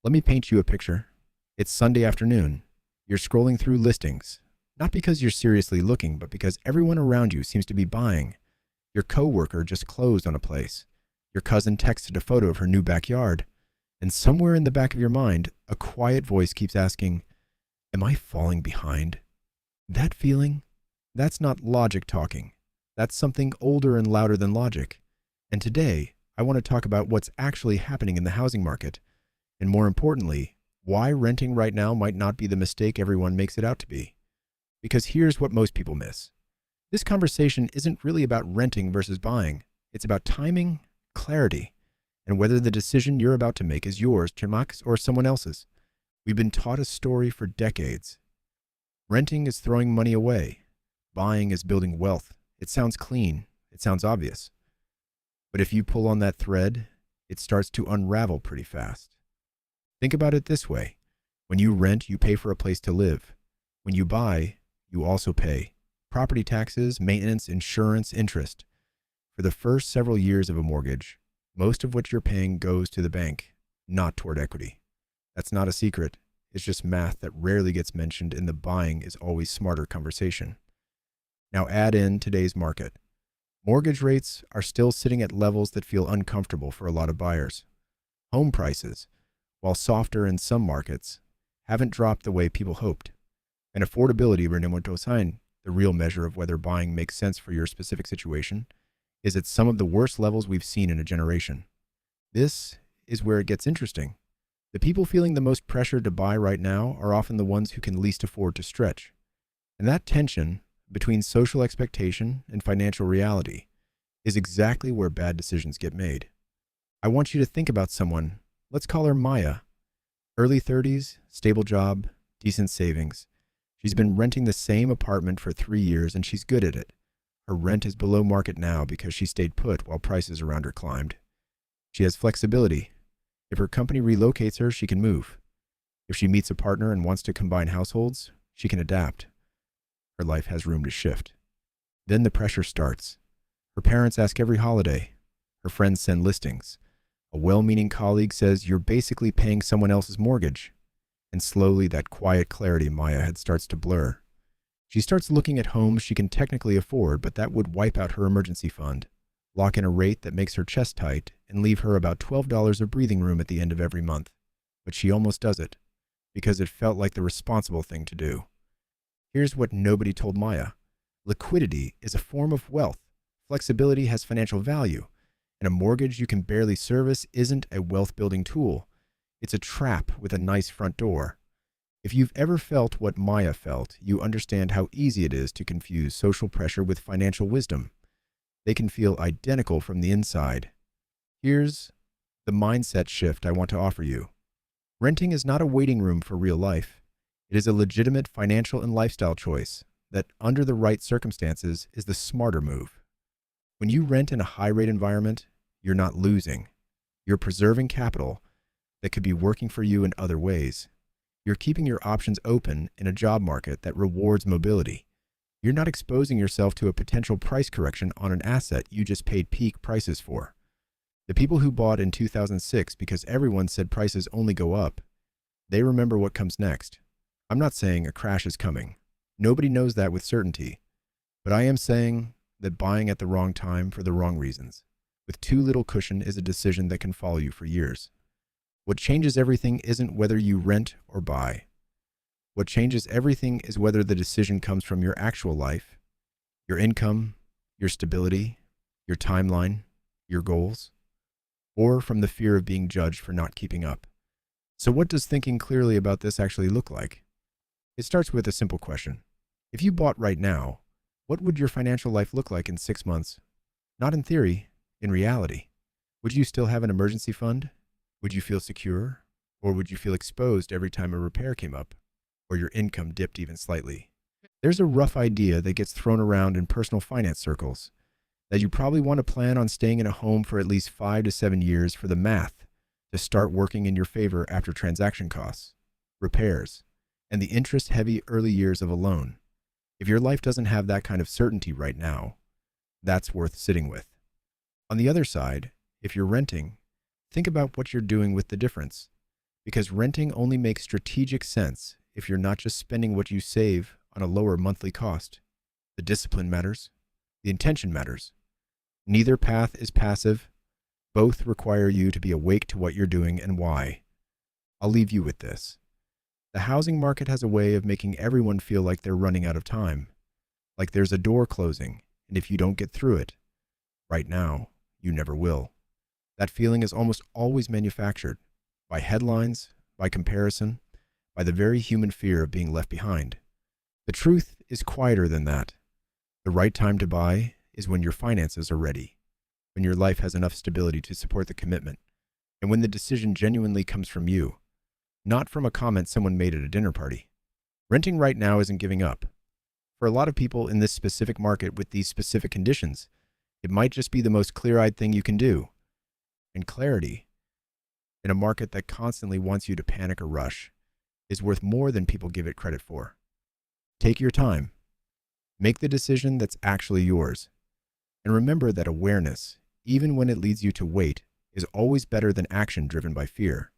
Let me paint you a picture. It's Sunday afternoon. You're scrolling through listings, not because you're seriously looking, but because everyone around you seems to be buying. Your coworker just closed on a place. Your cousin texted a photo of her new backyard. And somewhere in the back of your mind, a quiet voice keeps asking, am I falling behind? That feeling? That's not logic talking. That's something older and louder than logic. And today, I want to talk about what's actually happening in the housing market. And more importantly, why renting right now might not be the mistake everyone makes it out to be. Because here's what most people miss. This conversation isn't really about renting versus buying. It's about timing, clarity, and whether the decision you're about to make is yours, Chamax, or someone else's. We've been taught a story for decades. Renting is throwing money away. Buying is building wealth. It sounds clean. It sounds obvious. But if you pull on that thread, it starts to unravel pretty fast. Think about it this way. When you rent, you pay for a place to live. When you buy, you also pay property taxes, maintenance, insurance, interest. For the first several years of a mortgage, most of what you're paying goes to the bank, not toward equity. That's not a secret. It's just math that rarely gets mentioned in the buying is always smarter conversation. Now add in today's market. Mortgage rates are still sitting at levels that feel uncomfortable for a lot of buyers. Home prices, while softer in some markets, haven't dropped the way people hoped. And affordability, the real measure of whether buying makes sense for your specific situation, is at some of the worst levels we've seen in a generation. This is where it gets interesting. The people feeling the most pressure to buy right now are often the ones who can least afford to stretch. And that tension between social expectation and financial reality is exactly where bad decisions get made. I want you to think about someone, let's call her Maya. Early 30s, stable job, decent savings. She's been renting the same apartment for 3 years and she's good at it. Her rent is below market now because she stayed put while prices around her climbed. She has flexibility. If her company relocates her, she can move. If she meets a partner and wants to combine households, she can adapt. Her life has room to shift. Then the pressure starts. Her parents ask every holiday. Her friends send listings. A well-meaning colleague says you're basically paying someone else's mortgage. And slowly that quiet clarity Maya had starts to blur. She starts looking at homes she can technically afford, but that would wipe out her emergency fund, lock in a rate that makes her chest tight, and leave her about $12 of breathing room at the end of every month. But she almost does it, because it felt like the responsible thing to do. Here's what nobody told Maya. Liquidity is a form of wealth. Flexibility has financial value, and a mortgage you can barely service isn't a wealth-building tool. It's a trap with a nice front door. If you've ever felt what Maya felt, you understand how easy it is to confuse social pressure with financial wisdom. They can feel identical from the inside. Here's the mindset shift I want to offer you. Renting is not a waiting room for real life. It is a legitimate financial and lifestyle choice that, under the right circumstances, is the smarter move. When you rent in a high-rate environment, you're not losing. You're preserving capital that could be working for you in other ways. You're keeping your options open in a job market that rewards mobility. You're not exposing yourself to a potential price correction on an asset you just paid peak prices for. The people who bought in 2006 because everyone said prices only go up, they remember what comes next. I'm not saying a crash is coming. Nobody knows that with certainty. But I am saying that buying at the wrong time for the wrong reasons, with too little cushion, is a decision that can follow you for years. What changes everything isn't whether you rent or buy. What changes everything is whether the decision comes from your actual life, your income, your stability, your timeline, your goals, or from the fear of being judged for not keeping up. So what does thinking clearly about this actually look like? It starts with a simple question. If you bought right now, what would your financial life look like in 6 months? Not in theory, in reality. Would you still have an emergency fund? Would you feel secure? Or would you feel exposed every time a repair came up? Or your income dipped even slightly? There's a rough idea that gets thrown around in personal finance circles that you probably want to plan on staying in a home for at least 5 to 7 years for the math to start working in your favor after transaction costs, repairs, and the interest-heavy early years of a loan. If your life doesn't have that kind of certainty right now, that's worth sitting with. On the other side, if you're renting, think about what you're doing with the difference. Because renting only makes strategic sense if you're not just spending what you save on a lower monthly cost. The discipline matters. The intention matters. Neither path is passive. Both require you to be awake to what you're doing and why. I'll leave you with this. The housing market has a way of making everyone feel like they're running out of time, like there's a door closing, and if you don't get through it, right now, you never will. That feeling is almost always manufactured by headlines, by comparison, by the very human fear of being left behind. The truth is quieter than that. The right time to buy is when your finances are ready, when your life has enough stability to support the commitment, and when the decision genuinely comes from you, not from a comment someone made at a dinner party. Renting right now isn't giving up. For a lot of people in this specific market with these specific conditions, it might just be the most clear-eyed thing you can do. And clarity, in a market that constantly wants you to panic or rush, is worth more than people give it credit for. Take your time. Make the decision that's actually yours. And remember that awareness, even when it leads you to wait, is always better than action driven by fear.